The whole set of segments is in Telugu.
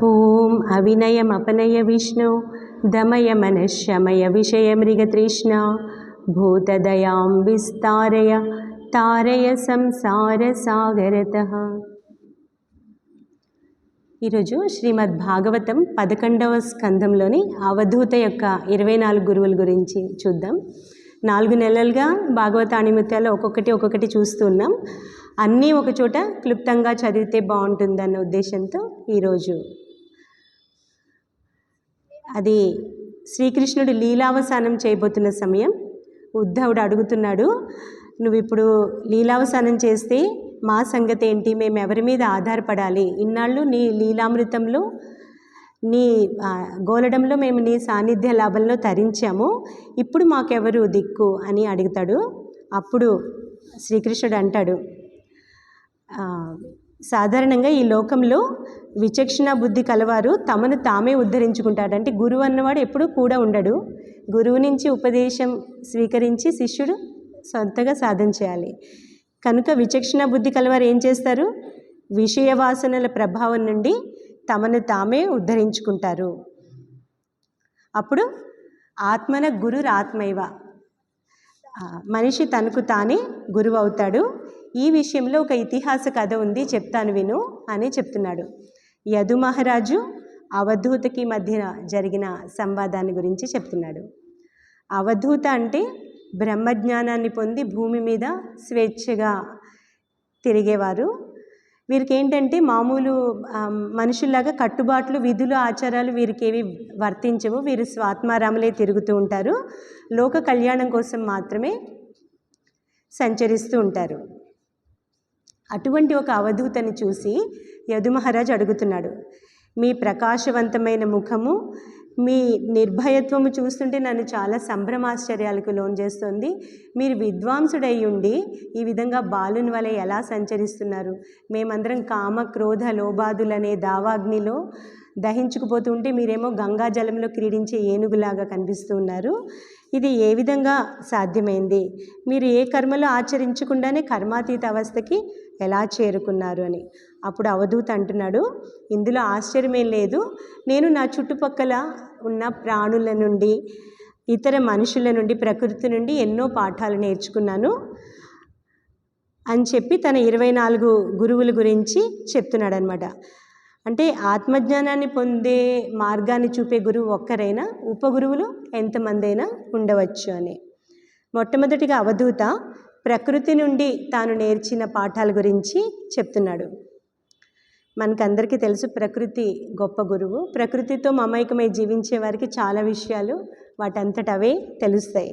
ఓం అవినయమపనయ విష్ణు దమయ మనశ్శమయ విషయ మృగతృష్ణ భూతదయాం విస్తారయ తారయ సంసార సాగరతః. ఈరోజు శ్రీమద్ భాగవతం 11వ స్కంధంలోని అవధూత యొక్క 24 గురువుల గురించి చూద్దాం. 4 నెలలుగా భాగవత ఆణిముత్యాలు ఒక్కొక్కటి చూస్తున్నాం. అన్నీ ఒకచోట క్లుప్తంగా చదివితే బాగుంటుందన్న ఉద్దేశంతో ఈరోజు అది శ్రీకృష్ణుడు లీలావసానం చేయబోతున్న సమయం. ఉద్ధవుడు అడుగుతున్నాడు, నువ్వు ఇప్పుడు లీలావసానం చేస్తే మా సంగతి ఏంటి, మేము ఎవరి మీద ఆధారపడాలి, ఇన్నాళ్ళు నీ లీలామృతంలో నీ గోలడంలో మేము నీ సాన్నిధ్య లాభంలో తరించాము, ఇప్పుడు మాకెవరు దిక్కు అని అడుగుతాడు. అప్పుడు శ్రీకృష్ణుడు అంటాడు, సాధారణంగా ఈ లోకంలో విచక్షణ బుద్ధి కలవారు తమను తామే ఉద్ధరించుకుంటాడు. అంటే గురువు అన్నవాడు ఎప్పుడూ కూడా ఉండడు. గురువు నుంచి ఉపదేశం స్వీకరించి శిష్యుడు సొంతగా సాధన చేయాలి. కనుక విచక్షణ బుద్ధి కలవారు ఏం చేస్తారు, విషయ వాసనల ప్రభావం నుండి తమను తామే ఉద్ధరించుకుంటారు. అప్పుడు ఆత్మన గురురాత్మైవ, మనిషి తనకు తానే గురువు అవుతాడు. ఈ విషయంలో ఒక ఇతిహాస కథ ఉంది, చెప్తాను విను అని చెప్తున్నాడు. యదు మహారాజు అవధూతకి మధ్య జరిగిన సంవాదాన్ని గురించి చెప్తున్నాడు. అవధూత అంటే బ్రహ్మజ్ఞానాన్ని పొంది భూమి మీద స్వేచ్ఛగా తిరిగేవారు. వీరికి ఏంటంటే మామూలు మనుషుల్లాగా కట్టుబాట్లు, విధులు, ఆచారాలు వీరికేవి వర్తించవు. వీరు స్వాత్మారాములే తిరుగుతూ ఉంటారు. లోక కళ్యాణం కోసం మాత్రమే సంచరిస్తూ ఉంటారు. అటువంటి ఒక అవధూతని చూసి యదు మహారాజు అడుగుతున్నాడు, మీ ప్రకాశవంతమైన ముఖము, మీ నిర్భయత్వము చూస్తుంటే నన్ను చాలా సంభ్రమాశ్చర్యాలకు లోన్ చేస్తుంది. మీరు విద్వాంసుడై ఉండి ఈ విధంగా బాలుని వలె ఎలా సంచరిస్తున్నారు? మేమందరం కామ క్రోధ లోబాదులనే దావాగ్నిలో దహించుకుపోతూ ఉంటే మీరేమో గంగా జలంలో క్రీడించే ఏనుగులాగా కనిపిస్తూ ఉన్నారు. ఇది ఏ విధంగా సాధ్యమైంది? మీరు ఏ కర్మలు ఆచరించకుండానే కర్మాతీత అవస్థకి ఎలా చేరుకున్నారు అని. అప్పుడు అవధూత అంటున్నాడు, ఇందులో ఆశ్చర్యమేం లేదు. నేను నా చుట్టుపక్కల ఉన్న ప్రాణుల నుండి, ఇతర మనుషుల నుండి, ప్రకృతి నుండి ఎన్నో పాఠాలు నేర్చుకున్నాను అని చెప్పి తన 24 గురువుల గురించి చెప్తున్నాడు అనమాట. అంటే ఆత్మజ్ఞానాన్ని పొందే మార్గాన్ని చూపే గురువు ఒక్కరైనా, ఉపగురువులు ఎంతమంది అయినా ఉండవచ్చు అని. మొట్టమొదటిగా అవధూత ప్రకృతి నుండి తాను నేర్చిన పాఠాల గురించి చెప్తున్నాడు. మనకందరికీ తెలుసు, ప్రకృతి గొప్ప గురువు. ప్రకృతితో మమైకమై జీవించే వారికి చాలా విషయాలు వాటంతట అవే తెలుస్తాయి.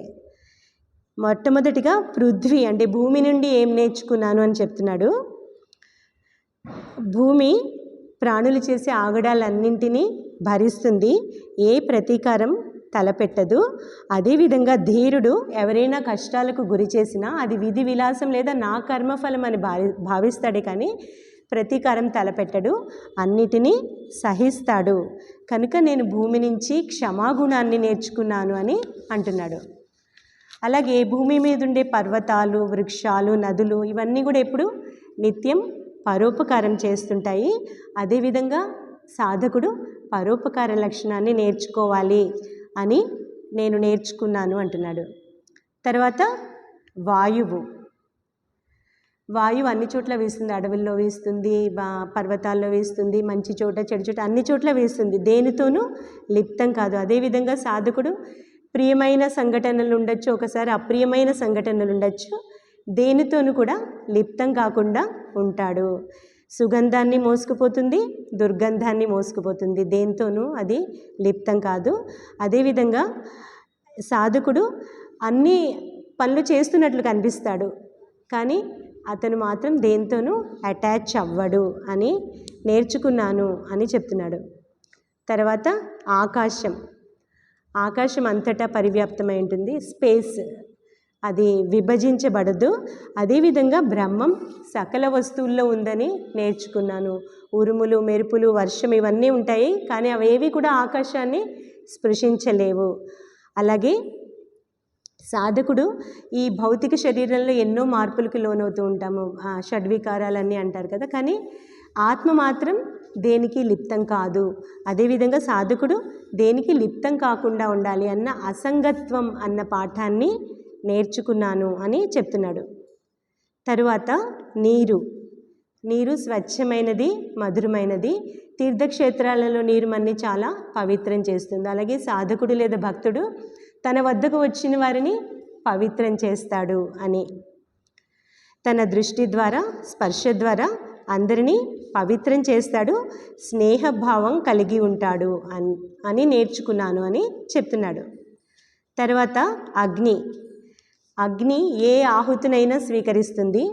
మొట్టమొదటిగా పృథ్వీ అంటే భూమి నుండి ఏం నేర్చుకున్నాను అని చెప్తున్నాడు. భూమి ప్రాణులు చేసే ఆగడాలన్నింటినీ భరిస్తుంది, ఏ ప్రతీకారం తలపెట్టదు. అదేవిధంగా ధీరుడు ఎవరైనా కష్టాలకు గురి చేసినా అది విధి విలాసం లేదా నా కర్మఫలం అని భావిస్తాడే కానీ ప్రతీకారం తలపెట్టడు, అన్నిటినీ సహిస్తాడు. కనుక నేను భూమి నుంచి క్షమాగుణాన్ని నేర్చుకున్నాను అని అంటున్నాడు. అలాగే భూమి మీద ఉండే పర్వతాలు, వృక్షాలు, నదులు ఇవన్నీ కూడా ఎప్పుడు నిత్యం పరోపకారం చేస్తుంటాయి. అదేవిధంగా సాధకుడు పరోపకార లక్షణాన్ని నేర్చుకోవాలి అని నేను నేర్చుకున్నాను అంటున్నాడు. తర్వాత వాయువు అన్ని చోట్ల వీస్తుంది. అడవుల్లో వీస్తుంది, పర్వతాల్లో వీస్తుంది, మంచి చోట చెడు చోట అన్ని చోట్ల వీస్తుంది, దేనితోనూ లిప్తం కాదు. అదేవిధంగా సాధకుడు ప్రియమైన సంఘటనలు ఉండొచ్చు, ఒకసారి అప్రియమైన సంఘటనలు ఉండొచ్చు, దేనితోనూ కూడా లిప్తం కాకుండా ఉంటాడు. సుగంధాన్ని మోసుకుపోతుంది, దుర్గంధాన్ని మోసుకుపోతుంది, దేంతోనూ అది లిప్తం కాదు. అదేవిధంగా సాధకుడు అన్ని పనులు చేస్తున్నట్లు కనిపిస్తాడు, కానీ అతను మాత్రం దేంతోనూ అటాచ్ అవ్వడు అని నేర్చుకున్నాను అని చెప్తున్నాడు. తర్వాత ఆకాశం అంతటా పరివ్యాప్తమై ఉంటుంది, స్పేస్ అది విభజించబడదు. అదేవిధంగా బ్రహ్మం సకల వస్తువుల్లో ఉందని నేర్చుకున్నాను. ఉరుములు, మెరుపులు, వర్షం ఇవన్నీ ఉంటాయి, కానీ అవేవి కూడా ఆకాశాన్ని స్పృశించలేవు. అలాగే సాధకుడు ఈ భౌతిక శరీరంలో ఎన్నో మార్పులకు లోనవుతూ ఉంటాము, షడ్వికారాలన్నీ అంటారు కదా, కానీ ఆత్మ మాత్రం దేనికి లిప్తం కాదు. అదేవిధంగా సాధకుడు దేనికి లిప్తం కాకుండా ఉండాలి అన్న అసంగత్వం అన్న పాఠాన్ని నేర్చుకున్నాను అని చెప్తున్నాడు. తరువాత నీరు స్వచ్ఛమైనది, మధురమైనది. తీర్థక్షేత్రాలలో నీరు మన్ని చాలా పవిత్రం చేస్తుంది. అలాగే సాధకుడు లేదా భక్తుడు తన వద్దకు వచ్చిన వారిని పవిత్రం చేస్తాడు అని, తన దృష్టి ద్వారా స్పర్శ ద్వారా అందరినీ పవిత్రం చేస్తాడు, స్నేహభావం కలిగి ఉంటాడు అని నేర్చుకున్నాను అని చెప్తున్నాడు. తర్వాత అగ్ని ఏ ఆహుతినైనా స్వీకరిస్తుంది.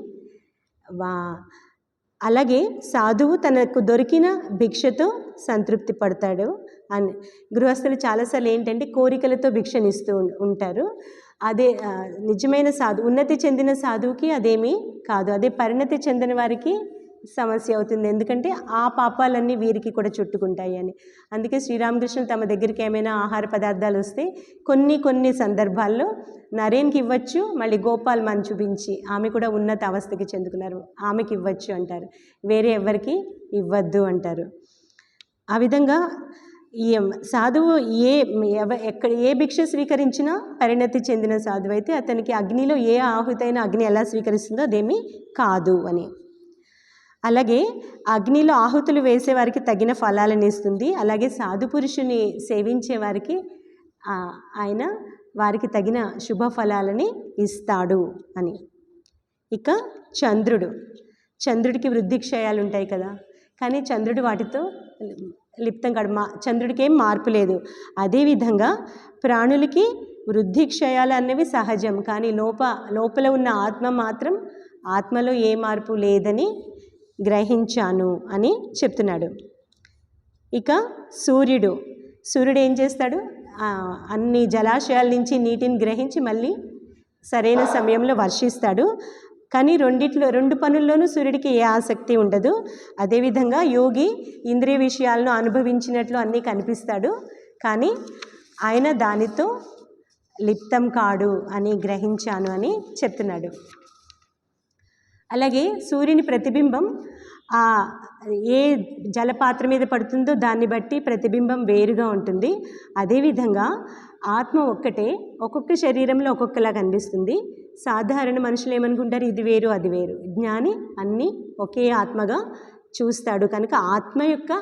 అలాగే సాధువు తనకు దొరికిన భిక్షతో సంతృప్తి పడతాడు అని. గృహస్థులు చాలాసార్లు ఏంటంటే కోరికలతో భిక్షనిస్తూ ఉంటారు. అదే నిజమైన ఉన్నతి చెందిన సాధువుకి అదేమీ కాదు. అదే పరిణతి చెందిన వారికి సమస్య అవుతుంది. ఎందుకంటే ఆ పాపాలన్నీ వీరికి కూడా చుట్టుకుంటాయి అని. అందుకే శ్రీరామకృష్ణులు తమ దగ్గరికి ఏమైనా ఆహార పదార్థాలు వస్తే కొన్ని సందర్భాల్లో నరేన్కి ఇవ్వచ్చు, మళ్ళీ గోపాల్ మన చూపించి ఆమె కూడా ఉన్నత అవస్థకి చెందుకున్నారు, ఆమెకి ఇవ్వచ్చు అంటారు, వేరే ఎవరికి ఇవ్వద్దు అంటారు. ఆ విధంగా ఈ సాధువు ఏ భిక్ష స్వీకరించినా పరిణతి చెందిన సాధువు అయితే అతనికి అగ్నిలో ఏ ఆహుతైన అగ్ని ఎలా స్వీకరిస్తుందో అదేమీ కాదు అని. అలాగే అగ్నిలో ఆహుతులు వేసేవారికి తగిన ఫలాలను ఇస్తుంది. అలాగే సాధు పురుషుని సేవించే వారికి ఆయన వారికి తగిన శుభ ఫలాలని ఇస్తాడు అని. ఇక చంద్రుడికి వృద్ధి క్షయాలు ఉంటాయి కదా, కానీ చంద్రుడు వాటితో లిప్తం కాడు, చంద్రుడికి ఏం మార్పు లేదు. అదేవిధంగా ప్రాణులకి వృద్ధి క్షయాలు అనేవి సహజం, కానీ లోపల ఉన్న ఆత్మ మాత్రం ఆత్మలో ఏ మార్పు లేదని గ్రహించాను అని చెప్తున్నాడు. ఇక సూర్యుడు ఏం చేస్తాడు? అన్ని జలాశయాల నుంచి నీటిని గ్రహించి మళ్ళీ సరైన సమయంలో వర్షిస్తాడు. కానీ రెండు పనుల్లోనూ సూర్యుడికి ఏ ఆసక్తి ఉండదు. అదేవిధంగా యోగి ఇంద్రియ విషయాలను అనుభవించినట్లు అన్నీ కనిపిస్తాడు, కానీ ఆయన దానితో లిప్తం కాడు అని గ్రహించాను అని చెప్తున్నాడు. అలాగే సూర్యుని ప్రతిబింబం ఏ జలపాత్ర మీద పడుతుందో దాన్ని బట్టి ప్రతిబింబం వేరుగా ఉంటుంది. అదేవిధంగా ఆత్మ ఒక్కటే ఒక్కొక్క శరీరంలో ఒక్కొక్కలా కనిపిస్తుంది. సాధారణ మనుషులు ఏమనుకుంటారు, ఇది వేరు అది వేరు. జ్ఞాని అన్నీ ఒకే ఆత్మగా చూస్తాడు కనుక ఆత్మ యొక్క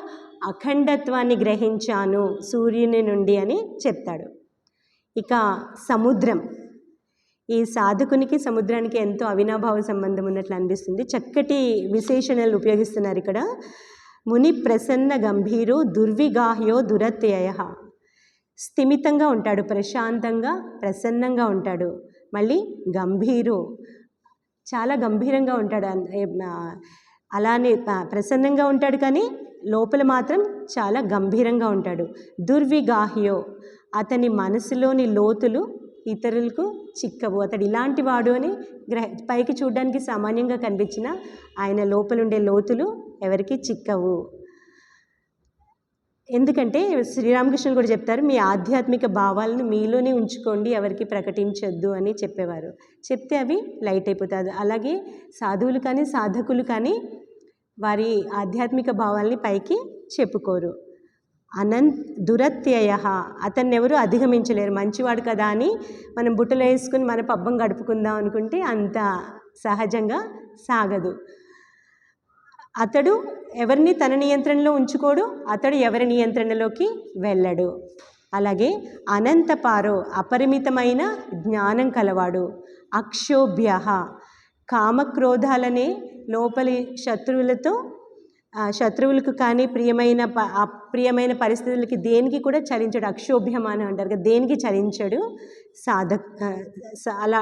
అఖండత్వాన్ని గ్రహించాను సూర్యుని నుండి అని చెప్తాడు. ఇక సముద్రం, ఈ సాధకునికి సముద్రానికి ఎంతో అవినాభావ సంబంధం ఉన్నట్లు అనిపిస్తుంది. చక్కటి విశేషణలు ఉపయోగిస్తున్నారు ఇక్కడ. ముని ప్రసన్న గంభీరో దుర్విగాహ్యో దురత్యయ. స్థిమితంగా ఉంటాడు, ప్రశాంతంగా ప్రసన్నంగా ఉంటాడు. మళ్ళీ గంభీరో, చాలా గంభీరంగా ఉంటాడు. అలానే ప్రసన్నంగా ఉంటాడు కానీ లోపల మాత్రం చాలా గంభీరంగా ఉంటాడు. దుర్విగాహ్యో, అతని మనసులోని లోతులు ఇతరులకు చిక్కవు. అతడు ఇలాంటి వాడు అని పైకి చూడడానికి సామాన్యంగా కనిపించిన ఆయన లోపలుండే లోతులు ఎవరికి చిక్కవు. ఎందుకంటే శ్రీరామకృష్ణులు కూడా చెప్తారు, మీ ఆధ్యాత్మిక భావాలను మీలోనే ఉంచుకోండి, ఎవరికి ప్రకటించొద్దు అని చెప్పేవారు. చెప్తే అవి లైట్ అయిపోతాయి. అలాగే సాధువులు కానీ సాధకులు కానీ వారి ఆధ్యాత్మిక భావాల్ని పైకి చెప్పుకోరు. దురత్యయ, అతన్ని ఎవరు అధిగమించలేరు. మంచివాడు కదా అని మనం బుట్టలు వేసుకుని మన పబ్బం గడుపుకుందాం అనుకుంటే అంత సహజంగా సాగదు. అతడు ఎవరిని తన నియంత్రణలో ఉంచుకోడు, అతడు ఎవరి నియంత్రణలోకి వెళ్ళడు. అలాగే అనంతపారో, అపరిమితమైన జ్ఞానం కలవాడు. అక్షోభ్య, కామక్రోధాలనే లోపలి శత్రువులకు కానీ అప్రియమైన పరిస్థితులకి దేనికి కూడా చలించడు. అక్షోభ్యమానం అంటారు కదా, దేనికి చలించడు. అలా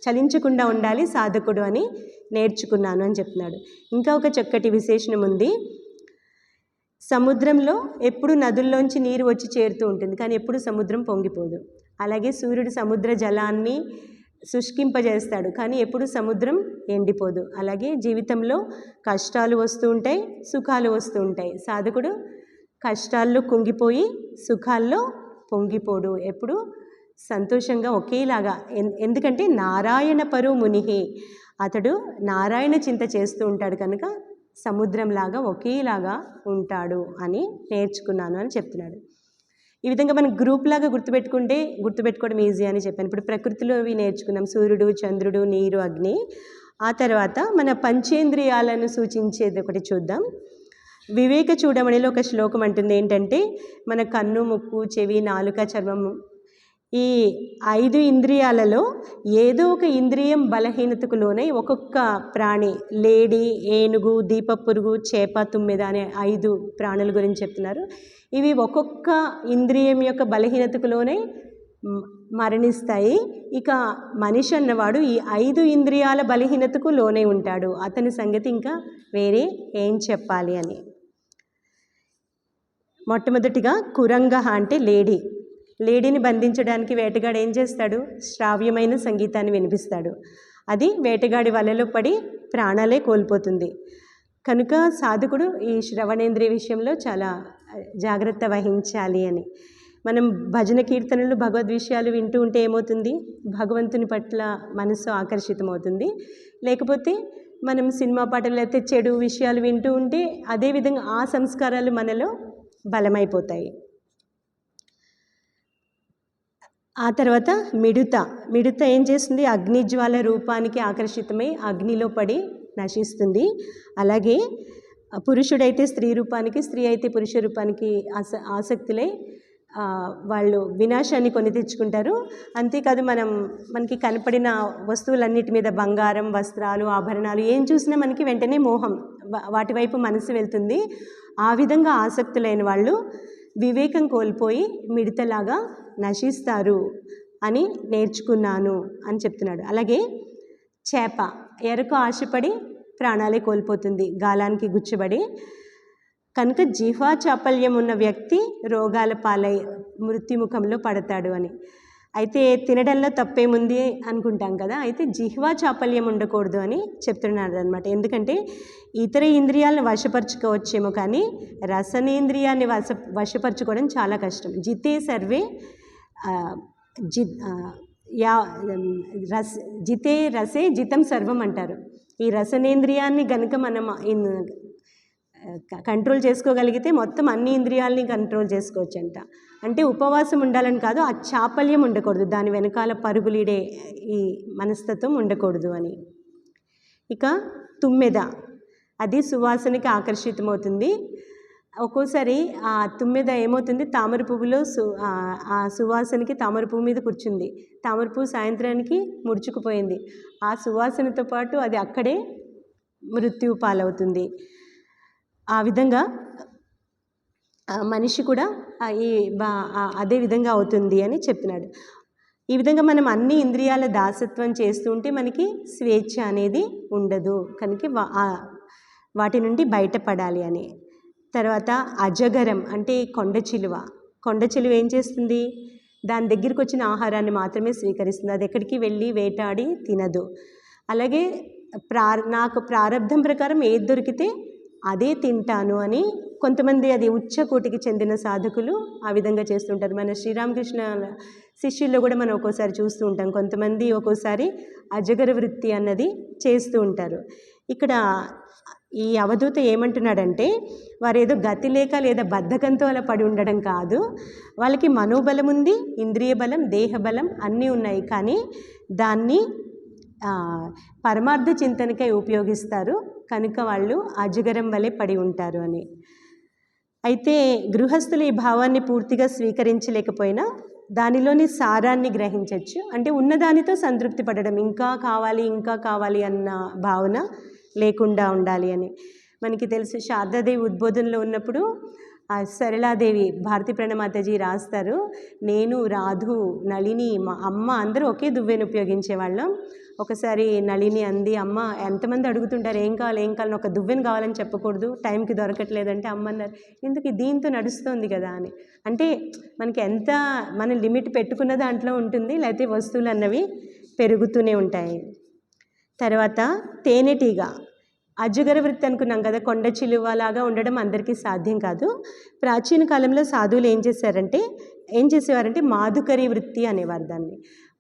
చలించకుండా ఉండాలి సాధకుడు అని నేర్చుకున్నాను అని చెప్తున్నాడు. ఇంకా ఒక చక్కటి విశేషణం ఉంది. సముద్రంలో ఎప్పుడు నదుల్లోంచి నీరు వచ్చి చేరుతూ ఉంటుంది, కానీ ఎప్పుడు సముద్రం పొంగిపోదు. అలాగే సూర్యుడు సముద్ర జలాన్ని శుష్కింపజేస్తాడు, కానీ ఎప్పుడు సముద్రం ఎండిపోదు. అలాగే జీవితంలో కష్టాలు వస్తూ ఉంటాయి, సుఖాలు వస్తూ ఉంటాయి. సాధకుడు కష్టాల్లో కుంగిపోయి సుఖాల్లో పొంగిపోడు, ఎప్పుడు సంతోషంగా ఒకేలాగా. ఎందుకంటే నారాయణ పరో మునిహి, అతడు నారాయణ చింత చేస్తూ ఉంటాడు కనుక సముద్రంలాగా ఒకేలాగా ఉంటాడు అని నేర్చుకున్నాను అని చెప్తున్నాడు. ఈ విధంగా మనం గ్రూప్ లాగా గుర్తుపెట్టుకోవడం ఈజీ అని చెప్పాను. ఇప్పుడు ప్రకృతిలో అవి నేర్చుకున్నాం, సూర్యుడు, చంద్రుడు, నీరు, అగ్ని. ఆ తర్వాత మన పంచేంద్రియాలను సూచించేది ఒకటి చూద్దాం. వివేక చూడమణిలో ఒక శ్లోకం అంటుంది ఏంటంటే, మన కన్ను, ముక్కు, చెవి, నాలుక, చర్మము, ఈ 5 ఇంద్రియాలలో ఏదో ఒక ఇంద్రియం బలహీనతకు లోనై ఒక్కొక్క ప్రాణి, లేడి, ఏనుగు, దీపపురుగు, చేప, తుమ్మెద అనే 5 ప్రాణుల గురించి చెప్తున్నారు. ఇవి ఒక్కొక్క ఇంద్రియం యొక్క బలహీనతకు లోనై మరణిస్తాయి. ఇక మనిషి అన్నవాడు ఈ 5 ఇంద్రియాల బలహీనతకు లోనై ఉంటాడు. అతని సంగతి ఇంకా వేరే ఏం చెప్పాలి అని. మొట్టమొదటిగా కురంగ అంటే లేడీని బంధించడానికి వేటగాడు ఏం చేస్తాడు? శ్రావ్యమైన సంగీతాన్ని వినిపిస్తాడు. అది వేటగాడి వలలో పడి ప్రాణాలే కోల్పోతుంది. కనుక సాధకుడు ఈ శ్రవణేంద్రియ విషయంలో చాలా జాగ్రత్త వహించాలి అని. మనం భజన కీర్తనలు, భగవద్ విషయాలు వింటూ ఉంటే ఏమవుతుంది? భగవంతుని పట్ల మనస్సు ఆకర్షితమవుతుంది. లేకపోతే మనం సినిమా పాటలు అయితే చెడు విషయాలు వింటూ ఉంటే అదేవిధంగా ఆ సంస్కారాలు మనలో బలమైపోతాయి. ఆ తర్వాత మిడుత ఏం చేస్తుంది? అగ్నిజ్వాల రూపానికి ఆకర్షితమై అగ్నిలో పడి నశిస్తుంది. అలాగే పురుషుడైతే స్త్రీ రూపానికి, స్త్రీ అయితే పురుష రూపానికి ఆసక్తులై వాళ్ళు వినాశాన్ని కొని తెచ్చుకుంటారు. అంతేకాదు మనకి కనపడిన వస్తువులన్నిటి మీద, బంగారం, వస్త్రాలు, ఆభరణాలు ఏం చూసినా మనకి వెంటనే మోహం, వాటి వైపు మనసు వెళ్తుంది. ఆ విధంగా ఆసక్తులైన వాళ్ళు వివేకం కోల్పోయి మిడతలాగా నశిస్తారు అని నేర్చుకున్నాను అని చెప్తున్నాడు. అలాగే చేప ఎరకు ఆశపడి ప్రాణాలే కోల్పోతుంది, గాలానికి గుచ్చబడి. కనుక జిహ్వా చాపల్యం ఉన్న వ్యక్తి రోగాల పాలై మృత్యుముఖంలో పడతాడు అని. అయితే తినడంలో తప్పేముంది అనుకుంటాం కదా, అయితే జిహ్వా చాపల్యం ఉండకూడదు అని చెప్తున్నాడు అనమాట. ఎందుకంటే ఇతర ఇంద్రియాలను వశపరచుకోవచ్చేమో కానీ రసనేంద్రియాన్ని వశపరచుకోవడం చాలా కష్టం. జితే సర్వే జితే రసే జితం సర్వం అంటారు. ఈ రసనేంద్రియాన్ని గనుక మనం కంట్రోల్ చేసుకోగలిగితే మొత్తం అన్ని ఇంద్రియాలని కంట్రోల్ చేసుకోవచ్చంట. అంటే ఉపవాసం ఉండాలని కాదు, ఆ చాపల్యం ఉండకూడదు, దాని వెనకాల పరుగులీడే ఈ మనస్తత్వం ఉండకూడదు అని. ఇక తుమ్మెద, అది సువాసనకి ఆకర్షితమవుతుంది. ఒక్కోసారి ఆ తుమ్మెద ఏమవుతుంది, తామర పువ్వులో ఆ సువాసనకి తామర పువ్వు మీద కూర్చుంది. తామర పువ్వు సాయంత్రానికి ముడుచుకుపోయింది. ఆ సువాసనతో పాటు అది అక్కడే మృత్యు పాలవుతుంది. ఆ విధంగా మనిషి కూడా అదే విధంగా అవుతుంది అని చెప్తున్నాడు. ఈ విధంగా మనం అన్ని ఇంద్రియాల దాసత్వం చేస్తూ ఉంటే మనకి స్వేచ్ఛ అనేది ఉండదు. కనుక వాటి నుండి బయటపడాలి అని. తర్వాత అజగరం అంటే కొండ చిలువ ఏం చేస్తుంది? దాని దగ్గరికి వచ్చిన ఆహారాన్ని మాత్రమే స్వీకరిస్తుంది. అది ఎక్కడికి వెళ్ళి వేటాడి తినదు. అలాగే నాకు ప్రారబ్ధం ప్రకారం ఏది దొరికితే అదే తింటాను అని కొంతమంది, అది ఉచ్చకోటికి చెందిన సాధకులు ఆ విధంగా చేస్తుంటారు. మన శ్రీరామకృష్ణ శిష్యుల్లో కూడా మనం ఒక్కోసారి చూస్తూ ఉంటాం. కొంతమంది ఒక్కోసారి అజగర వృత్తి అన్నది చేస్తూ ఉంటారు. ఇక్కడ ఈ అవధూత ఏమంటున్నాడంటే, వారు ఏదో గతి లేక లేదా బద్ధకంతో అలా పడి ఉండడం కాదు. వాళ్ళకి మనోబలం ఉంది, ఇంద్రియ బలం, దేహ బలం అన్నీ ఉన్నాయి. కానీ దాన్ని పరమార్థ చింతనకై ఉపయోగిస్తారు. కనుక వాళ్ళు అజగరం వలె పడి ఉంటారు అని. అయితే గృహస్థులు ఈ భావాన్ని పూర్తిగా స్వీకరించలేకపోయినా దానిలోని సారాన్ని గ్రహించవచ్చు. అంటే ఉన్నదానితో సంతృప్తి పడడం, ఇంకా కావాలి అన్న భావన లేకుండా ఉండాలి అని. మనకి తెలుసు, శారదాదేవి ఉద్బోధనలో ఉన్నప్పుడు ఆ సరళాదేవి, భారతీ ప్రణమాతాజీ రాస్తారు, నేను, రాధు, నళిని, మా అమ్మ అందరూ ఒకే దువ్వెను ఉపయోగించేవాళ్ళం. ఒకసారి నళిని అంది, అమ్మ ఎంతమంది అడుగుతుంటారు ఏం కావాలి ఒక దువ్వెను కావాలని చెప్పకూడదు, టైంకి దొరకట్లేదంటే అమ్మ అన్నారు, ఎందుకు దీంతో నడుస్తుంది కదా అని. అంటే మనకి ఎంత మన లిమిట్ పెట్టుకున్న దాంట్లో ఉంటుంది, లేకపోతే వస్తువులు అన్నవి పెరుగుతూనే ఉంటాయి. తర్వాత తేనెటీగ, అజగర వృత్తి అనుకున్నాం కదా, కొండ చిలువలాగా ఉండడం అందరికీ సాధ్యం కాదు. ప్రాచీన కాలంలో సాధువులు ఏం చేసేవారంటే మాధుకరి వృత్తి అనేవారు దాన్ని.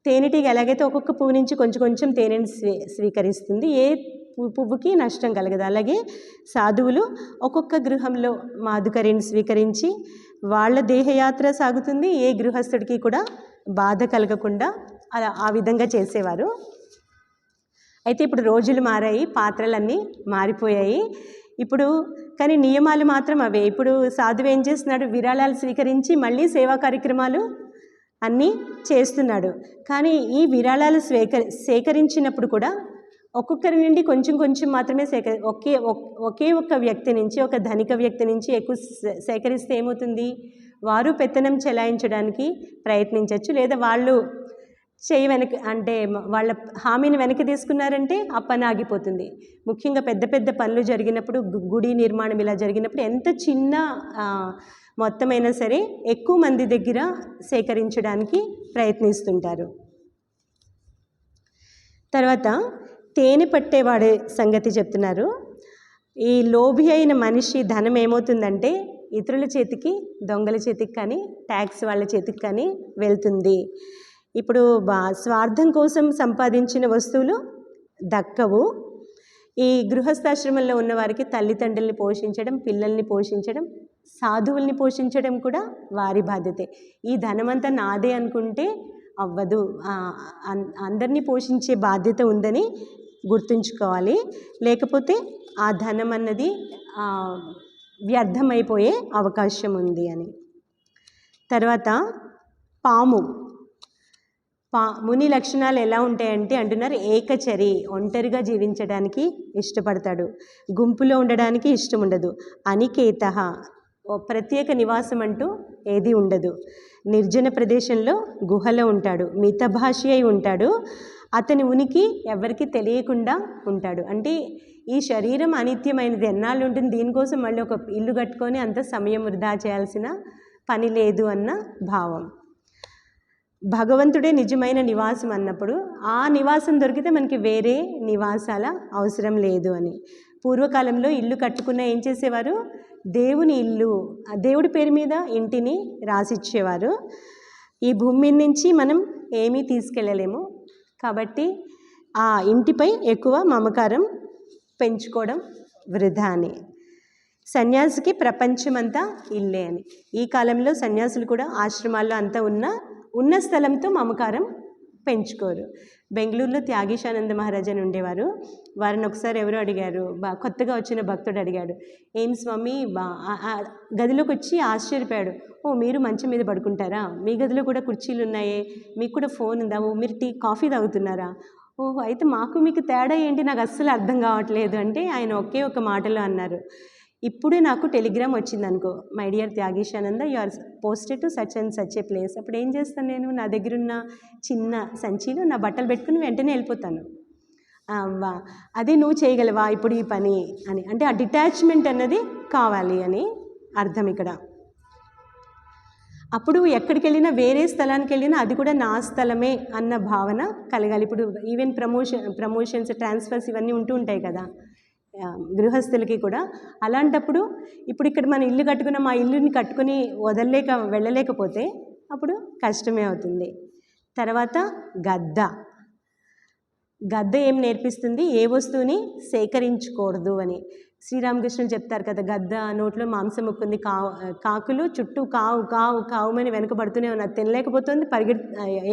తేనెటీగ ఎలాగైతే ఒక్కొక్క పువ్వు నుంచి కొంచెం కొంచెం తేనెని స్వీకరిస్తుంది, ఏ పువ్వుకి నష్టం కలగదు. అలాగే సాధువులు ఒక్కొక్క గృహంలో మాధుకర్యని స్వీకరించి వాళ్ళ దేహయాత్ర సాగుతుంది, ఏ గృహస్థుడికి కూడా బాధ కలగకుండా అలా ఆ విధంగా చేసేవారు. అయితే ఇప్పుడు రోజులు మారాయి, పాత్రలన్నీ మారిపోయాయి ఇప్పుడు, కానీ నియమాలు మాత్రం అవే. ఇప్పుడు సాధువు ఏం చేస్తున్నాడు, విరాళాలు స్వీకరించి మళ్ళీ సేవా కార్యక్రమాలు అన్నీ చేస్తున్నాడు. కానీ ఈ విరాళాలు సేకరించినప్పుడు కూడా ఒక్కొక్కరి నుండి కొంచెం కొంచెం మాత్రమే ఒకే ఒక్క వ్యక్తి నుంచి, ఒక ధనిక వ్యక్తి నుంచి ఎక్కువ సేకరిస్తే ఏమవుతుంది, వారు పెత్తనం చెలాయించడానికి ప్రయత్నించవచ్చు, లేదా వాళ్ళు వెనక అంటే వాళ్ళ హామీని వెనక్కి తీసుకున్నారంటే ఆ పని ఆగిపోతుంది. ముఖ్యంగా పెద్ద పెద్ద పనులు జరిగినప్పుడు, గుడి నిర్మాణం ఇలా జరిగినప్పుడు ఎంత చిన్న మొత్తమైనా సరే ఎక్కువ మంది దగ్గర సేకరించడానికి ప్రయత్నిస్తుంటారు. తర్వాత తేనె పట్టేవాడే సంగతి చెప్తున్నారు. ఈ లోభి అయిన మనిషి ధనం ఏమవుతుందంటే ఇతరుల చేతికి, దొంగల చేతికి కానీ ట్యాక్స్ వాళ్ళ చేతికి కానీ వెళ్తుంది. ఇప్పుడు స్వార్థం కోసం సంపాదించిన వస్తువులు దక్కవు. ఈ గృహస్థాశ్రమంలో ఉన్నవారికి తల్లిదండ్రుల్ని పోషించడం, పిల్లల్ని పోషించడం, సాధువుల్ని పోషించడం కూడా వారి బాధ్యతే. ఈ ధనమంతా నాదే అనుకుంటే అవ్వదు, అందరినీ పోషించే బాధ్యత ఉందని గుర్తుంచుకోవాలి. లేకపోతే ఆ ధనం అన్నది వ్యర్థమైపోయే అవకాశం ఉంది అని. తర్వాత పాము, ముని లక్షణాలు ఎలా ఉంటాయంటే అంటున్నారు, ఏకచరి, ఒంటరిగా జీవించడానికి ఇష్టపడతాడు, గుంపులో ఉండడానికి ఇష్టం ఉండదు. అనికేత, ప్రత్యేక నివాసం అంటూ ఏది ఉండదు, నిర్జన ప్రదేశంలో గుహలో ఉంటాడు, మితభాషి అయి ఉంటాడు, అతని ఉనికి ఎవరికి తెలియకుండా ఉంటాడు. అంటే ఈ శరీరం అనిత్యమైనది, ఎన్నాళ్ళు ఉంటుంది, దీనికోసం మళ్ళీ ఒక ఇల్లు కట్టుకొని అంత సమయం వృధా చేయాల్సిన పని లేదు అన్న భావం. భగవంతుడే నిజమైన నివాసం అన్నప్పుడు ఆ నివాసం దొరికితే మనకి వేరే నివాసాల అవసరం లేదు అని. పూర్వకాలంలో ఇల్లు కట్టుకున్న ఏం చేసేవారు, దేవుని ఇల్లు, దేవుడి పేరు మీద ఇంటిని రాసిచ్చేవారు. ఈ భూమి నుంచి మనం ఏమీ తీసుకెళ్ళలేము కాబట్టి ఆ ఇంటిపై ఎక్కువ మమకారం పెంచుకోవడం వృధా అని. సన్యాసికి ప్రపంచమంతా ఇల్లే అని. ఈ కాలంలో సన్యాసులు కూడా ఆశ్రమాల్లో అంతా ఉన్న స్థలంతో మమకారం పెంచుకోరు. బెంగళూరులో త్యాగేశానంద మహారాజ్ అని ఉండేవారు. వారిని ఒకసారి ఎవరో అడిగారు, కొత్తగా వచ్చిన భక్తుడు అడిగాడు, ఏం స్వామి, గదిలోకి వచ్చి ఆశ్చర్యపోయాడు, ఓ మీరు మంచం మీద పడుకుంటారా, మీ గదిలో కూడా కుర్చీలు ఉన్నాయే, మీకు కూడా ఫోన్ ఉందా, ఓ మీరు కాఫీ తాగుతున్నారా, ఓహో అయితే మాకు మీకు తేడా ఏంటి, నాకు అస్సలు అర్థం కావట్లేదు అంటే ఆయన ఒకే ఒక మాటలో అన్నారు, ఇప్పుడే నాకు టెలిగ్రామ్ వచ్చిందనుకో, my dear Tyageshananda you are posted to such and such a place. అప్పుడు ఏం చేస్తాను నేను, నా దగ్గరున్న చిన్న సంచిలో నా బట్టలు పెట్టుకుని వెంటనే వెళ్ళిపోతాను. అదే నువ్వు చేయగలవా ఇప్పుడు ఈ పని అని, అంటే ఆ డిటాచ్మెంట్ అన్నది కావాలి అని అర్థం ఇక్కడ. అప్పుడు ఎక్కడికి వెళ్ళినా, వేరే స్థలానికి వెళ్ళినా అది కూడా నా స్థలమే అన్న భావన కలగాలి. ఇప్పుడు ఈవెన్ ప్రమోషన్స్, ట్రాన్స్ఫర్స్ ఇవన్నీ ఉంటూ ఉంటాయి కదా గృహస్థులకి కూడా. అలాంటప్పుడు ఇప్పుడు ఇక్కడ మన ఇల్లు కట్టుకున్న, మా ఇల్లుని కట్టుకుని వెళ్ళలేకపోతే అప్పుడు కష్టమే అవుతుంది. తర్వాత గద్ద ఏం నేర్పిస్తుంది, ఏ వస్తువుని సేకరించకూడదు అని. శ్రీరామకృష్ణులు చెప్తారు కదా, గద్ద నోట్లో మాంసం ముక్కుంది, కాకులు చుట్టూ కావు కావు కావుమని వెనకబడుతూనే ఉన్నది, తినలేకపోతుంది,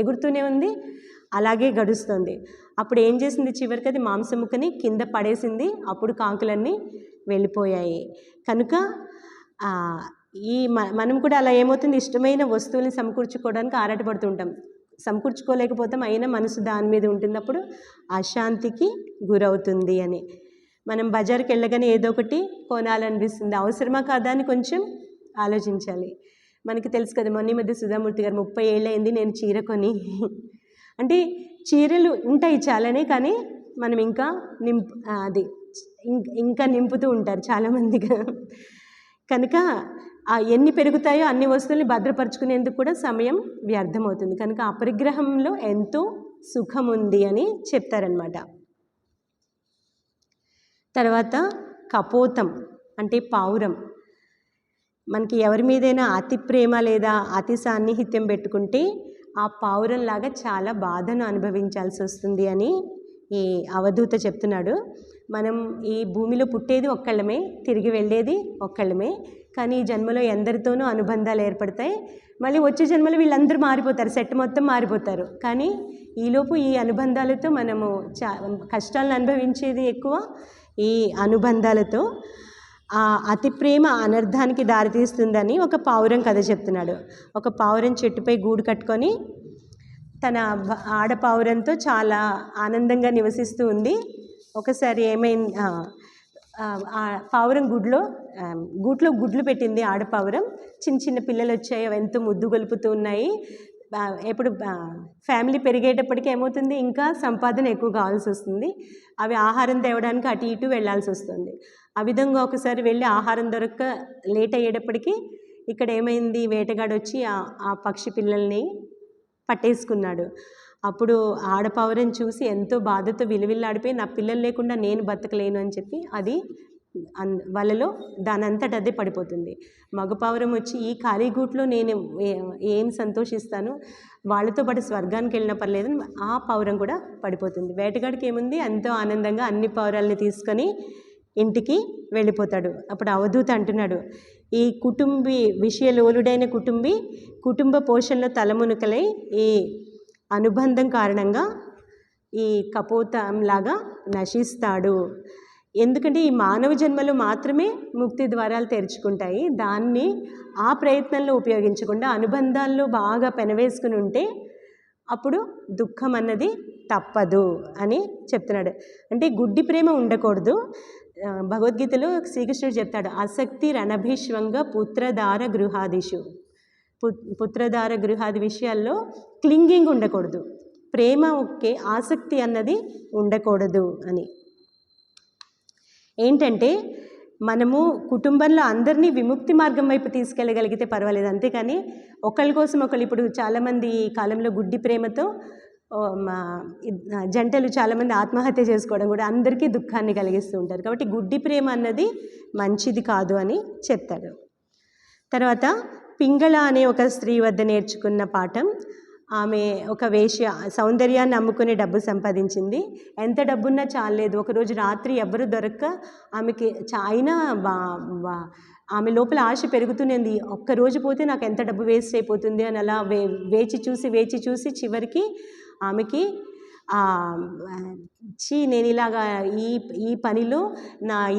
ఎగురుతూనే ఉంది, అలాగే గడుస్తుంది. అప్పుడు ఏం చేసింది, చివరికి అది మాంసం ముక్కని కింద పడేసింది, అప్పుడు కాకులన్నీ వెళ్ళిపోయాయి. కనుక మనం కూడా అలా ఏమవుతుంది, ఇష్టమైన వస్తువుల్ని సమకూర్చుకోవడానికి ఆరాటపడుతూ ఉంటాం, సమకూర్చుకోలేకపోతాం, అయినా మనసు దాని మీద ఉంటుంది, అప్పుడు అశాంతికి గురవుతుంది అని. మనం బజార్కి వెళ్ళగానే ఏదో ఒకటి కొనాలనిపిస్తుంది, అవసరమా కాదా అని కొంచెం ఆలోచించాలి. మనకి తెలుసు కదా, మొన్న మధ్య సుధామూర్తి గారు 30 ఏళ్ళు అయింది నేను చీర కొని, అంటే చీరలు ఉంటాయి చాలానే, కానీ మనం ఇంకా నింపుతూ ఉంటారు చాలామందిగా. కనుక ఎన్ని పెరుగుతాయో అన్ని వస్తువుల్ని భద్రపరుచుకునేందుకు కూడా సమయం వ్యర్థమవుతుంది. కనుక అపరిగ్రహంలో ఎంతో సుఖం ఉంది అని చెప్తారనమాట. తర్వాత కపోతం అంటే పావురం. మనకి ఎవరి మీదైనా అతి ప్రేమ లేదా అతి సాన్నిహిత్యం పెట్టుకుంటే ఆ పావురంలాగా చాలా బాధను అనుభవించాల్సి వస్తుంది అని ఈ అవధూత చెప్తున్నాడు. మనం ఈ భూమిలో పుట్టేది ఒక్కళ్ళమే, తిరిగి వెళ్ళేది ఒక్కళ్ళమే. కానీ ఈ జన్మలో ఎందరితోనూ అనుబంధాలు ఏర్పడతాయి. మళ్ళీ వచ్చే జన్మలో వీళ్ళందరూ మారిపోతారు, సెట్ మొత్తం మారిపోతారు. కానీ ఈలోపు ఈ అనుబంధాలతో మనము కష్టాలను అనుభవించేది ఎక్కువ. ఈ అనుబంధాలతో అతి ప్రేమ అనర్థానికి దారితీస్తుందని ఒక పావురం కథ చెప్తున్నాడు. ఒక పావురం చెట్టుపై గూడు కట్టుకొని తన ఆడపావురంతో చాలా ఆనందంగా నివసిస్తూ ఉంది. ఒకసారి ఏమైంది, పావురం గూట్లో గుడ్లు పెట్టింది ఆడపావురం. చిన్న చిన్న పిల్లలు వచ్చాయి, అవి ఎంతో ముద్దు గొలుపుతూ ఉన్నాయి. ఎప్పుడు ఫ్యామిలీ పెరిగేటప్పటికి ఏమవుతుంది, ఇంకా సంపాదన ఎక్కువ కావాల్సి వస్తుంది. అవి ఆహారం తేవడానికి అటు ఇటు వెళ్ళాల్సి వస్తుంది. ఆ విధంగా ఒకసారి వెళ్ళి ఆహారం దొరక్క లేట్ అయ్యేటప్పటికి ఇక్కడ ఏమైంది, వేటగాడు వచ్చి ఆ పక్షి పిల్లల్ని పట్టేసుకున్నాడు. అప్పుడు ఆడపావురం చూసి ఎంతో బాధతో విలువిల్లాడిపోయి, నా పిల్లలు లేకుండా నేను బతకలేను అని చెప్పి అది వలలో దానంతట అదే పడిపోతుంది. మగపావురం వచ్చి, ఈ ఖాళీ గూట్లో నేను ఏం సంతోషిస్తాను, వాళ్ళతో పాటు స్వర్గానికి వెళ్ళిన పర్లేదు. ఆ పావురం కూడా పడిపోతుంది. వేటగాడికి ఏముంది, ఎంతో ఆనందంగా అన్ని పావురాలని తీసుకొని ఇంటికి వెళ్ళిపోతాడు. అప్పుడు అవధూత అంటున్నాడు, ఈ విషయలోలుడైన కుటుంబ పోషణలో తలమునకలై ఈ అనుబంధం కారణంగా ఈ కపోతంలాగా నశిస్తాడు. ఎందుకంటే ఈ మానవ జన్మలో మాత్రమే ముక్తి ద్వారాలు తెరుచుకుంటాయి. దాన్ని ఆ ప్రయత్నంలో ఉపయోగించకుండా అనుబంధాల్లో బాగా పెనవేసుకుని ఉంటే అప్పుడు దుఃఖం అన్నది తప్పదు అని చెప్తున్నాడు. అంటే గుడ్డి ప్రేమ ఉండకూడదు. భగవద్గీతలో శ్రీకృష్ణుడు చెప్తాడు, ఆసక్తి రణభిష్వంగ పుత్రధార గృహాదిషు. పుత్రధార గృహాది విషయాల్లో క్లింగింగ్ ఉండకూడదు, ప్రేమ ఒకే, ఆసక్తి అన్నది ఉండకూడదు అని. ఏంటంటే మనము కుటుంబంలో అందరినీ విముక్తి మార్గం వైపు తీసుకెళ్ళగలిగితే పర్వాలేదు, అంతేకాని ఒకళ్ళ కోసం ఒకళ్ళు. ఇప్పుడు చాలామంది ఈ కాలంలో గుడ్డి ప్రేమతో జంటలు చాలామంది ఆత్మహత్య చేసుకోవడం కూడా అందరికీ దుఃఖాన్ని కలిగిస్తూ ఉంటారు. కాబట్టి గుడ్డి ప్రేమ అన్నది మంచిది కాదు అని చెప్తాడు. తర్వాత పింగళ అనే ఒక స్త్రీ వద్ద నేర్చుకున్న పాఠం. ఆమె ఒక వేశ్య, సౌందర్యాన్ని అమ్ముకునే డబ్బు సంపాదించింది. ఎంత డబ్బున్నా చాలేదు. ఒకరోజు రాత్రి ఎవ్వరూ దొరక్క ఆమెకి అయినా ఆమె లోపల ఆశ పెరుగుతూనేది. ఒక్కరోజు పోతే నాకు ఎంత డబ్బు వేస్ట్ అయిపోతుంది అని అలా వేచి చూసి చివరికి ఆమెకి నేను ఇలాగా ఈ పనిలో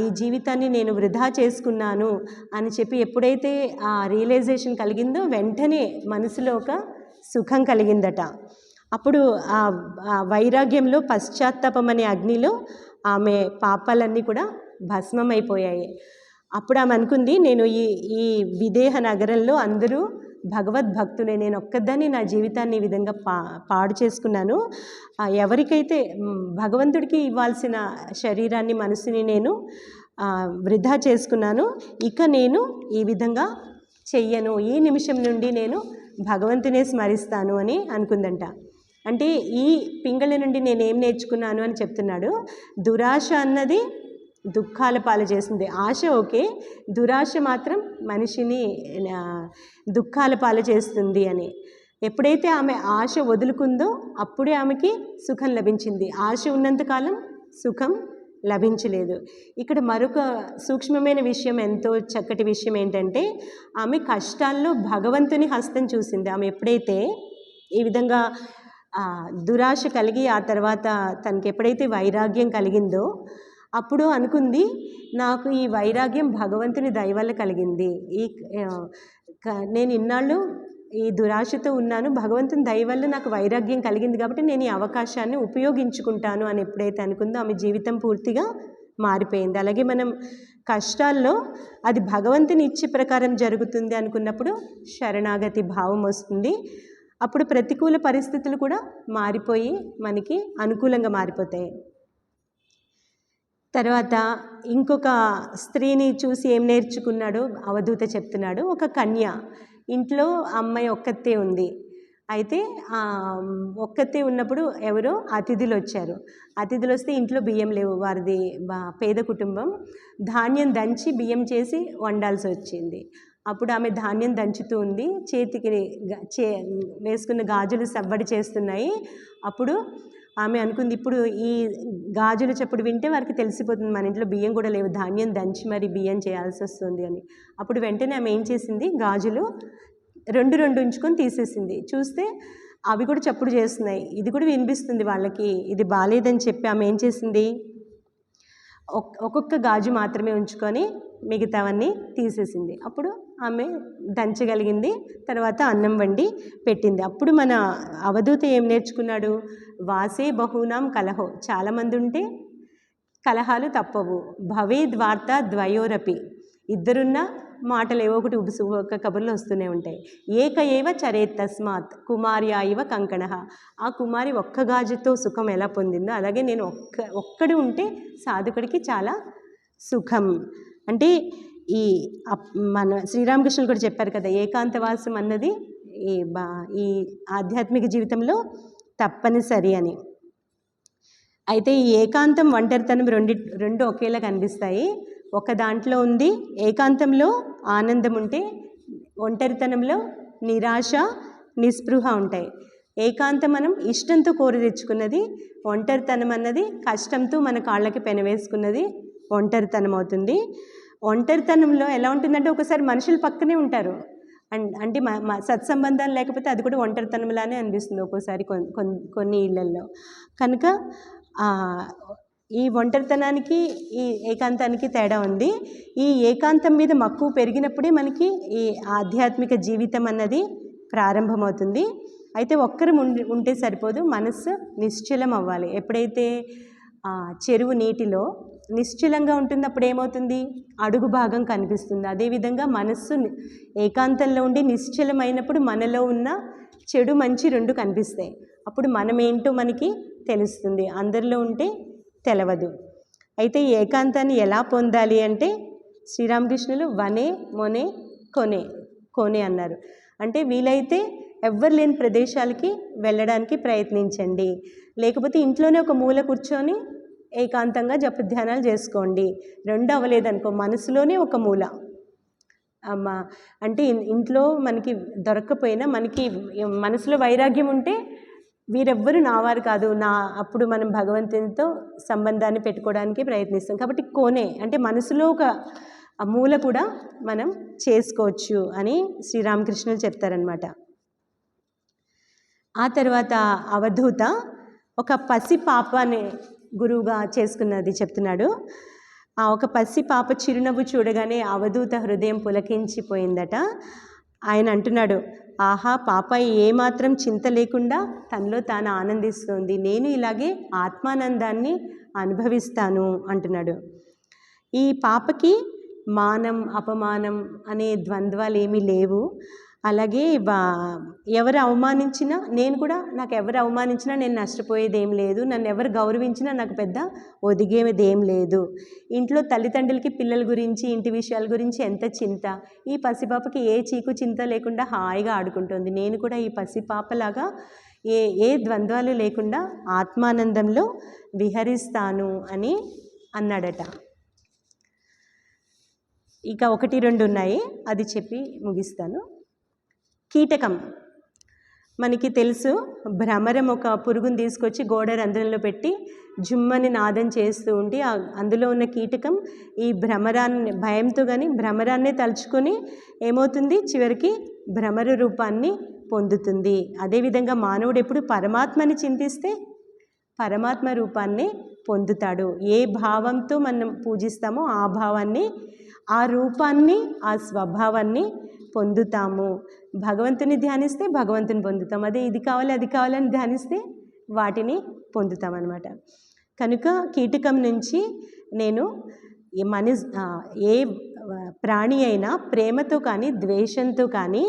ఈ జీవితాన్ని నేను వృధా చేసుకున్నాను అని చెప్పి ఎప్పుడైతే ఆ రియలైజేషన్ కలిగిందో వెంటనే మనసులో ఒక సుఖం కలిగిందట. అప్పుడు ఆ వైరాగ్యంలో పశ్చాత్తాపం అనే అగ్నిలో ఆమె పాపాలన్నీ కూడా భస్మమైపోయాయి. అప్పుడు ఆమె అనుకుంది, నేను ఈ విదేహ నగరంలో అందరూ భగవద్భక్తులే, నేను ఒక్కదాన్ని నా జీవితాన్ని ఈ విధంగా పాడు చేసుకున్నాను. ఎవరికైతే భగవంతుడికి ఇవ్వాల్సిన శరీరాన్ని, మనసుని నేను వృధా చేసుకున్నాను, ఇక నేను ఈ విధంగా చెయ్యను, ఈ నిమిషం నుండి నేను భగవంతునే స్మరిస్తాను అని అనుకుందంట. అంటే ఈ పింగళ నుండి నేనేం నేర్చుకున్నాను అని చెప్తున్నాడు. దురాశ అన్నది దుఃఖాల పాలు చేస్తుంది. ఆశ ఓకే, దురాశ మాత్రం మనిషిని దుఃఖాల పాలు చేస్తుంది అని. ఎప్పుడైతే ఆమె ఆశ వదులుకుందో అప్పుడే ఆమెకి సుఖం లభించింది. ఆశ ఉన్నంతకాలం సుఖం లభించలేదు. ఇక్కడ మరొక సూక్ష్మమైన విషయం, ఎంతో చక్కటి విషయం ఏంటంటే ఆమె కష్టాల్లో భగవంతుని హస్తం చూసింది. ఆమె ఎప్పుడైతే ఈ విధంగా దురాశ కలిగి ఆ తర్వాత తనకి ఎప్పుడైతే వైరాగ్యం కలిగిందో అప్పుడు అనుకుంది, నాకు ఈ వైరాగ్యం భగవంతుని దయ వల్ల కలిగింది. నేను ఇన్నాళ్ళు ఈ దురాశతో ఉన్నాను, భగవంతుని దయ వల్ల నాకు వైరాగ్యం కలిగింది కాబట్టి నేను ఈ అవకాశాన్ని ఉపయోగించుకుంటాను అని ఎప్పుడైతే అనుకుందో ఆమె జీవితం పూర్తిగా మారిపోయింది. అలాగే మనం కష్టాల్లో అది భగవంతుని ఇచ్చే ప్రకారం జరుగుతుంది అనుకున్నప్పుడు శరణాగతి భావం వస్తుంది. అప్పుడు ప్రతికూల పరిస్థితులు కూడా మారిపోయి మనకి అనుకూలంగా మారిపోతాయి. తర్వాత ఇంకొక స్త్రీని చూసి ఏం నేర్చుకున్నాడో అవధూత చెప్తున్నాడు. ఒక కన్య, ఇంట్లో అమ్మాయి ఒక్కతే ఉంది. అయితే ఒక్కతే ఉన్నప్పుడు ఎవరో అతిథులు వచ్చారు. అతిథులు వస్తే ఇంట్లో బియ్యం లేవు, వారిది పేద కుటుంబం. ధాన్యం దంచి బియ్యం చేసి వండాల్సి వచ్చింది. అప్పుడు ఆమె ధాన్యం దంచుతూ ఉంది, చేతికి వేసుకున్న గాజులు సవ్వడి చేస్తున్నాయి. అప్పుడు ఆమె అనుకుంది, ఇప్పుడు ఈ గాజుల చప్పుడు వింటే వారికి తెలిసిపోతుంది మన ఇంట్లో బియ్యం కూడా లేవు, ధాన్యం దంచి మరి బియ్యం చేయాల్సి వస్తుంది అని. అప్పుడు వెంటనే ఆమె ఏం చేసింది, గాజులు రెండు ఉంచుకొని తీసేసింది. చూస్తే అవి కూడా చప్పుడు చేస్తున్నాయి, ఇది కూడా వినిపిస్తుంది వాళ్ళకి, ఇది బాలేదని చెప్పి ఆమె ఏం చేసింది, ఒక్కొక్క గాజు మాత్రమే ఉంచుకొని మిగతావన్నీ తీసేసింది. అప్పుడు ఆమె దంచగలిగింది, తర్వాత అన్నం వండి పెట్టింది. అప్పుడు మన అవధూత ఏం నేర్చుకున్నాడు, వాసే బహూనాం కలహో, చాలామంది ఉంటే కలహాలు తప్పవు, భవేద్వార్త ద్వయోరపి, ఇద్దరున్న మాటలు ఏవో ఒకటి ఒక కబుర్లు వస్తూనే ఉంటాయి. ఏక ఏవ చరేత్ తస్మాత్ కుమార్యా ఇవ కంకణః, ఆ కుమారి ఒక్క గాజుతో సుఖం ఎలా పొందిందో అలాగే నేను ఒక్కడు ఉంటే సాధకుడికి చాలా సుఖం. అంటే ఈ మన శ్రీరామకృష్ణులు కూడా చెప్పారు కదా, ఏకాంతవాసం అన్నది ఈ ఆధ్యాత్మిక జీవితంలో తప్పనిసరి అని. అయితే ఈ ఏకాంతం ఒంటరితనం రెండు ఒకేలా కనిపిస్తాయి. ఒక దాంట్లో ఉంది ఏకాంతంలో ఆనందం ఉంటే, ఒంటరితనంలో నిరాశ నిస్పృహ ఉంటాయి. ఏకాంతం మనం ఇష్టంతో కోరి తెచ్చుకున్నది, ఒంటరితనం అన్నది కష్టంతో మన కాళ్ళకి పెనవేసుకున్నది ఒంటరితనం అవుతుంది. ఒంటరితనంలో ఎలా ఉంటుందంటే ఒకసారి మనుషులు పక్కనే ఉంటారు, అంటే సత్సంబంధాలు లేకపోతే అది కూడా ఒంటరితనంలానే అనిపిస్తుంది ఒక్కోసారి కొన్ని ఇళ్లల్లో. కనుక ఈ ఒంటరితనానికి ఈ ఏకాంతానికి తేడా ఉంది. ఈ ఏకాంతం మీద మక్కువ పెరిగినప్పుడే మనకి ఈ ఆధ్యాత్మిక జీవితం అన్నది ప్రారంభమవుతుంది. అయితే ఒక్కరు ఉంటే సరిపోదు, మనస్సు నిశ్చలం అవ్వాలి. ఎప్పుడైతే చెరువు నీటిలో నిశ్చలంగా ఉంటుంది అప్పుడు ఏమవుతుంది, అడుగు భాగం కనిపిస్తుంది. అదేవిధంగా మనస్సు ఏకాంతంలో ఉండి నిశ్చలమైనప్పుడు మనలో ఉన్న చెడు మంచి రెండు కనిపిస్తాయి. అప్పుడు మనమేంటో మనకి తెలుస్తుంది, అందరిలో ఉంటే తెలవదు. అయితే ఈ ఏకాంతాన్ని ఎలా పొందాలి అంటే శ్రీరామకృష్ణులు వనే మొనే కోనే అన్నారు. అంటే వీలైతే ఎవ్వరు లేని ప్రదేశాలకి వెళ్ళడానికి ప్రయత్నించండి, లేకపోతే ఇంట్లోనే ఒక మూల కూర్చొని ఏకాంతంగా జప ధ్యానాలు చేసుకోండి. రెండు అవ్వలేదనుకో మనసులోనే ఒక మూల, అంటే ఇంట్లో మనకి దొరక్కపోయినా మనకి మనసులో వైరాగ్యం ఉంటే వీరెవ్వరూ నావారు కాదు, అప్పుడు మనం భగవంతునితో సంబంధాన్ని పెట్టుకోవడానికి ప్రయత్నిస్తాం. కాబట్టి కోనే అంటే మనసులో ఒక మూల కూడా మనం చేసుకోవచ్చు అని శ్రీరామకృష్ణులు చెప్తారనమాట. ఆ తర్వాత అవధూత ఒక పసి పాపని గురువుగా చేసుకున్నది చెప్తున్నాడు. ఆ ఒక పసి పాప చిరునవ్వు చూడగానే అవధూత హృదయం పులకించిపోయిందట. ఆయన అంటున్నాడు, ఆహా పాప ఏమాత్రం చింత లేకుండా తనలో తాను ఆనందిస్తోంది, నేను ఇలాగే ఆత్మానందాన్ని అనుభవిస్తాను అంటున్నాడు. ఈ పాపకి మానం అపమానం అనే ద్వంద్వాలు ఏమీ లేవు. అలాగే ఎవరు అవమానించినా నాకు ఎవరు అవమానించినా నేను నష్టపోయేది ఏం లేదు, నన్ను ఎవరు గౌరవించినా నాకు పెద్ద ఒదిగేది ఏం లేదు. ఇంట్లో తల్లిదండ్రులకి పిల్లల గురించి ఇంటి విషయాల గురించి ఎంత చింత, ఈ పసిపాపకి ఏ చీకు చింత లేకుండా హాయిగా ఆడుకుంటుంది. నేను కూడా ఈ పసిపాపలాగా ఏ ద్వంద్వాలు లేకుండా ఆత్మానందంలో విహరిస్తాను అని అన్నాడట. ఇక 1-2 ఉన్నాయి, అది చెప్పి ముగిస్తాను. కీటకం మనకి తెలుసు, భ్రమరం ఒక పురుగుని తీసుకొచ్చి గోడ రంధ్రంలో పెట్టి జుమ్మని నాదం చేస్తూ ఉండి అందులో ఉన్న కీటకం ఈ భ్రమరాన్ని భయంతో కానీ భ్రమరాన్నే తలుచుకొని ఏమవుతుంది, చివరికి భ్రమర రూపాన్ని పొందుతుంది. అదేవిధంగా మానవుడు ఎప్పుడు పరమాత్మని చింతిస్తే పరమాత్మ రూపాన్ని పొందుతాడు. ఏ భావంతో మనం పూజిస్తామో ఆ భావాన్ని, ఆ రూపాన్ని, ఆ స్వభావాన్ని పొందుతాము. భగవంతుని ధ్యానిస్తే భగవంతుని పొందుతాం, అదే ఇది కావాలి అది కావాలని ధ్యానిస్తే వాటిని పొందుతామన్నమాట. కనుక కీటకం నుంచి నేను ఏ ప్రాణి అయినా ప్రేమతో కానీ ద్వేషంతో కానీ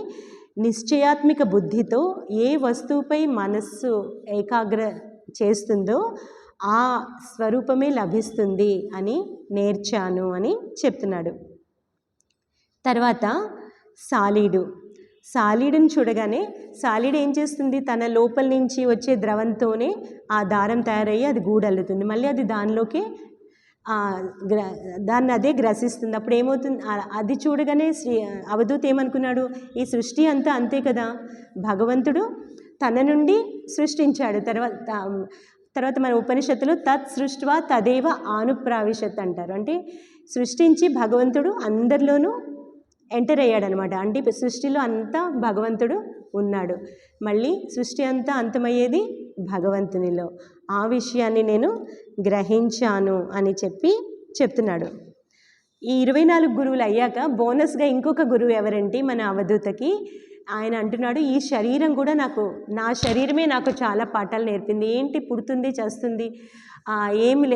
నిశ్చయాత్మిక బుద్ధితో ఏ వస్తువుపై మనస్సు ఏకాగ్ర చేస్తుందో ఆ స్వరూపమే లభిస్తుంది అని నేర్చాను అని చెప్తున్నాడు. తర్వాత సాలీడుని చూడగానే సాలీడు ఏం చేస్తుంది, తన లోపల నుంచి వచ్చే ద్రవంతోనే ఆ దారం తయారయ్యి అది గూడల్లుతుంది, మళ్ళీ అది దానిలోకి గ్ర దాన్ని అదే గ్రసిస్తుంది. అప్పుడు ఏమవుతుంది, అది చూడగానే అవధూత ఏమనుకున్నాడు, ఈ సృష్టి అంతా అంతే కదా, భగవంతుడు తన నుండి సృష్టించాడు. తర్వాత మన ఉపనిషత్తులు తత్ సృష్ట్వా తదేవ ఆనుప్రావిశత్ అంటారు. అంటే సృష్టించి భగవంతుడు అందరిలోనూ ఎంటర్ అయ్యాడనమాట. అంటే సృష్టిలో అంతా భగవంతుడు ఉన్నాడు. మళ్ళీ సృష్టి అంతా అంతమయ్యేది భగవంతునిలో. ఆ విషయాన్ని నేను గ్రహించాను అని చెప్తున్నాడు. ఈ 24 గురువులు అయ్యాక బోనస్గా ఇంకొక గురువు ఎవరంటే మన అవధూతకి ఆయన అంటున్నాడు, ఈ శరీరం కూడా నా శరీరమే నాకు చాలా పాఠాలు నేర్పింది. ఏంటి, పుడుతుంది చేస్తుంది, ఏమి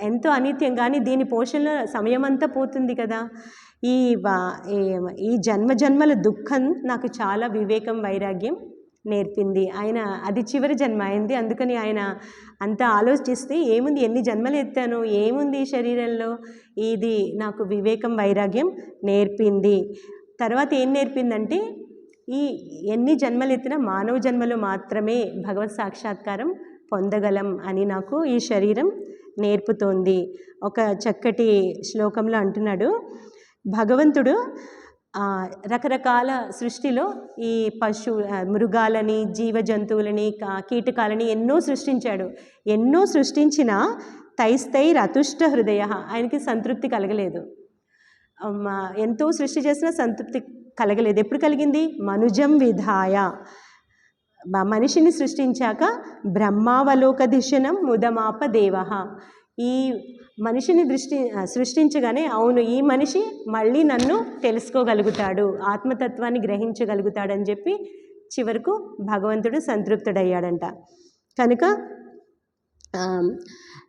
ఎంతో అనిత్యం, కానీ దీని పోషణలో సమయం అంతా పోతుంది కదా. ఈ జన్మజన్మల దుఃఖం నాకు చాలా వివేకం వైరాగ్యం నేర్పింది. ఆయన అది చివరి జన్మ అయింది. అందుకని ఆయన అంతా ఆలోచిస్తే ఏముంది, ఎన్ని జన్మలు ఎత్తాను, ఏముంది ఈ శరీరంలో, ఇది నాకు వివేకం వైరాగ్యం నేర్పింది. తర్వాత ఏం నేర్పిందంటే, ఈ ఎన్ని జన్మలు ఎత్తినా మానవ జన్మలో మాత్రమే భగవత్ సాక్షాత్కారం పొందగలం అని నాకు ఈ శరీరం నేర్పుతోంది. ఒక చక్కటి శ్లోకంలో అంటున్నాడు, భగవంతుడు రకరకాల సృష్టిలో ఈ మృగాలని, జీవ జంతువులని, కీటకాలని ఎన్నో సృష్టించాడు. ఎన్నో సృష్టించిన తైస్తైరతుష్ట హృదయ, ఆయనకి సంతృప్తి కలగలేదు. ఎంతో సృష్టి చేసినా సంతృప్తి కలగలేదు. ఎప్పుడు కలిగింది, మనుజం విధాయ, మనిషిని సృష్టించాక బ్రహ్మావలోక దిశనం ముదమాప దేవ, ఈ మనిషిని సృష్టించగానే అవును ఈ మనిషి మళ్ళీ నన్ను తెలుసుకోగలుగుతాడు, ఆత్మతత్వాన్ని గ్రహించగలుగుతాడని చెప్పి చివరకు భగవంతుడు సంతృప్తుడయ్యాడంట. కనుక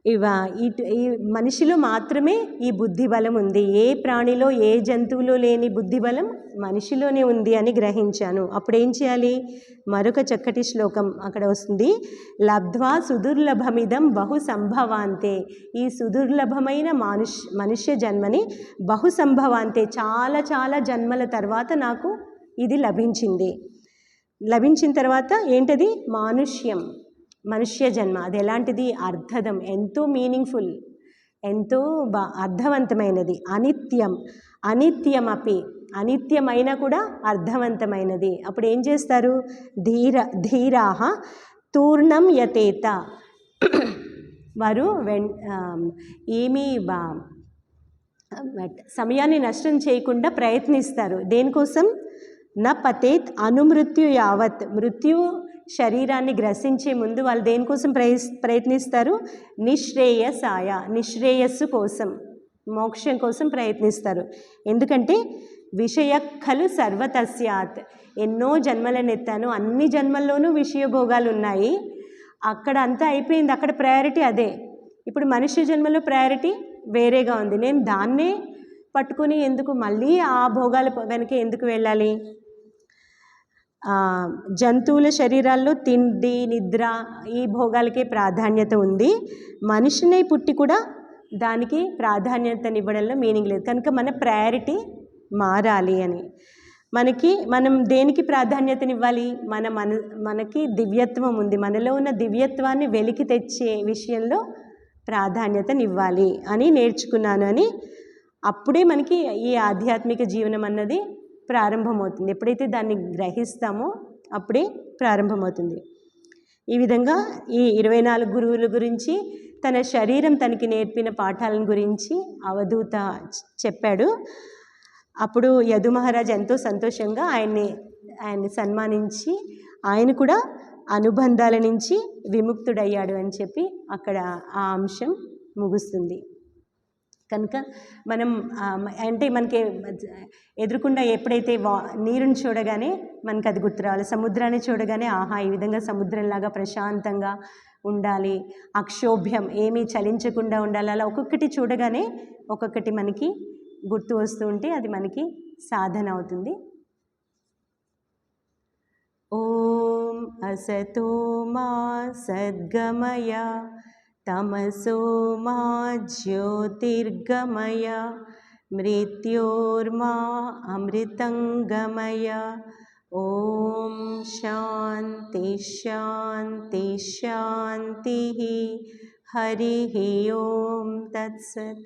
ఈ మనిషిలో మాత్రమే ఈ బుద్ధి బలం ఉంది. ఏ ప్రాణిలో ఏ జంతువులో లేని బుద్ధి బలం మనిషిలోనే ఉంది అని గ్రహించాను. అప్పుడు ఏం చేయాలి, మరొక చక్కటి శ్లోకం అక్కడ వస్తుంది, లబ్ధ్వా సుదుర్లభమిదం బహు సంభవాంతే, ఈ సుదుర్లభమైన మనుష్య జన్మని బహు సంభవాంతే, చాలా చాలా జన్మల తర్వాత నాకు ఇది లభించింది. లభించిన తర్వాత ఏంటది, మానుష్యం, మనుష్య జన్మ. అది ఎలాంటిది, అర్థదం, ఎంతో మీనింగ్ఫుల్, ఎంతో అర్థవంతమైనది. అనిత్యమపి, అనిత్యమైన కూడా అర్థవంతమైనది. అప్పుడు ఏం చేస్తారు, ధీరాహ తూర్ణం యతేత, వారు ఏమీ సమయాన్ని నష్టం చేయకుండా ప్రయత్నిస్తారు. దేనికోసం, న పతేత్ అనుమృత్యు యావత్, మృత్యు శరీరాన్ని గ్రసించే ముందు వాళ్ళు దేనికోసం ప్రయత్నిస్తారు, నిశ్రేయసాయ, నిశ్రేయస్సు కోసం, మోక్షం కోసం ప్రయత్నిస్తారు. ఎందుకంటే విషయ ఖలు సర్వతస్యాత్, ఎన్నో జన్మలను ఎత్తాను, అన్ని జన్మల్లోనూ విషయభోగాలు ఉన్నాయి, అక్కడ అంతా అయిపోయింది, అక్కడ ప్రయారిటీ అదే. ఇప్పుడు మనుష్య జన్మలో ప్రయారిటీ వేరేగా ఉంది, నేను దాన్నే పట్టుకుని ఎందుకు మళ్ళీ ఆ భోగాల వెనక ఎందుకు వెళ్ళాలి. జంతువుల శరీరాల్లో తిండి నిద్ర ఈ భోగాలకే ప్రాధాన్యత ఉంది, మనిషిని పుట్టి కూడా దానికి ప్రాధాన్యతనివ్వడంలో మీనింగ్ లేదు. కనుక మన ప్రయారిటీ మారాలి అని, మనం దేనికి ప్రాధాన్యతనివ్వాలి, మనకి దివ్యత్వం ఉంది, మనలో ఉన్న దివ్యత్వాన్ని వెలికి తెచ్చే విషయంలో ప్రాధాన్యతనివ్వాలి అని నేర్చుకున్నాను అని. అప్పుడే మనకి ఈ ఆధ్యాత్మిక జీవనం అన్నది ప్రారంభమవుతుంది. ఎప్పుడైతే దాన్ని గ్రహిస్తామో అప్పుడే ప్రారంభమవుతుంది. ఈ విధంగా ఈ 24 గురువుల గురించి, తన శరీరం తనకి నేర్పిన పాఠాలను గురించి అవధూత చెప్పాడు. అప్పుడు యదు మహారాజ్ ఎంతో సంతోషంగా ఆయన్ని సన్మానించి, ఆయన కూడా అనుబంధాల నుంచి విముక్తుడయ్యాడు అని చెప్పి అక్కడ ఆ అంశం ముగుస్తుంది. కనుక మనం అంటే మనకి ఎదురుకుండా ఎప్పుడైతే నీరుని చూడగానే మనకు అది గుర్తు రావాలి, సముద్రాన్ని చూడగానే ఆహా ఈ విధంగా సముద్రంలాగా ప్రశాంతంగా ఉండాలి, అక్షోభ్యం ఏమీ చలించకుండా ఉండాలి, అలా ఒక్కొక్కటి చూడగానే ఒక్కొక్కటి మనకి గుర్తు వస్తూ ఉంటే అది మనకి సాధన అవుతుంది. ఓం అసతో మా సద్గమయ తమసో మా జ్యోతిర్గమయ మృత్యోర్మా అమృతంగమయ. ఓం శాంతి శాంతి శాంతి. హరి ఓం తత్సత్.